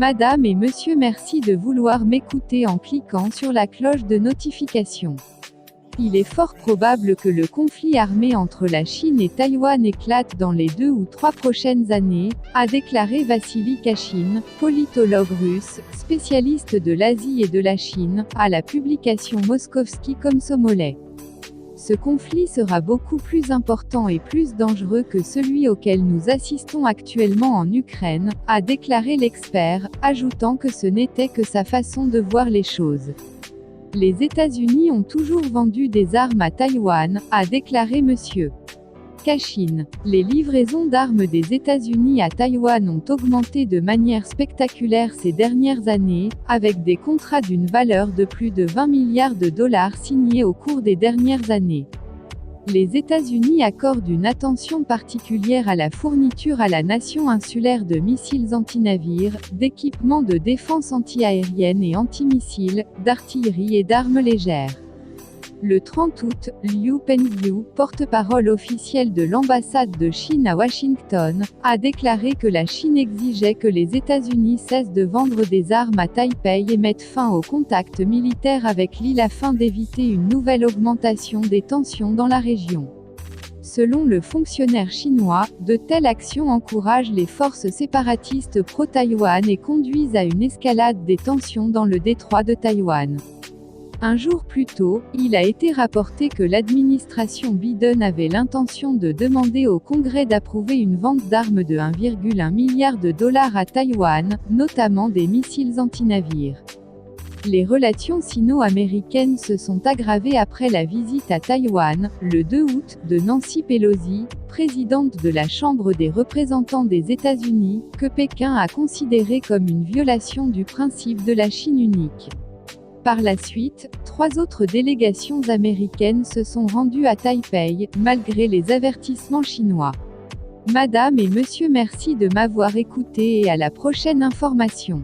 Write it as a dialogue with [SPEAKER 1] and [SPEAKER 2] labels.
[SPEAKER 1] Madame et monsieur, merci de vouloir m'écouter en cliquant sur la cloche de notification. Il est fort probable que le conflit armé entre la Chine et Taïwan éclate dans les 2 ou 3 prochaines années, a déclaré Vassili Kachine, politologue russe, spécialiste de l'Asie et de la Chine, à la publication Moskovski Komsomolets. Ce conflit sera beaucoup plus important et plus dangereux que celui auquel nous assistons actuellement en Ukraine, a déclaré l'expert, ajoutant que ce n'était que sa façon de voir les choses. Les États-Unis ont toujours vendu des armes à Taïwan, a déclaré M. Kachine. Les livraisons d'armes des États-Unis à Taïwan ont augmenté de manière spectaculaire ces dernières années, avec des contrats d'une valeur de plus de 20 milliards de dollars signés au cours des dernières années. Les États-Unis accordent une attention particulière à la fourniture à la nation insulaire de missiles antinavires, d'équipements de défense anti-aérienne et antimissiles, d'artillerie et d'armes légères. Le 30 août, Liu Pengyu, porte-parole officiel de l'ambassade de Chine à Washington, a déclaré que la Chine exigeait que les États-Unis cessent de vendre des armes à Taipei et mettent fin aux contacts militaires avec l'île afin d'éviter une nouvelle augmentation des tensions dans la région. Selon le fonctionnaire chinois, de telles actions encouragent les forces séparatistes pro-Taïwan et conduisent à une escalade des tensions dans le détroit de Taïwan. Un jour plus tôt, il a été rapporté que l'administration Biden avait l'intention de demander au Congrès d'approuver une vente d'armes de 1,1 milliard de dollars à Taïwan, notamment des missiles antinavires. Les relations sino-américaines se sont aggravées après la visite à Taïwan, le 2 août, de Nancy Pelosi, présidente de la Chambre des représentants des États-Unis, que Pékin a considéré comme une violation du principe de la Chine unique. Par la suite, 3 autres délégations américaines se sont rendues à Taipei, malgré les avertissements chinois. Madame et monsieur, merci de m'avoir écouté et à la prochaine information.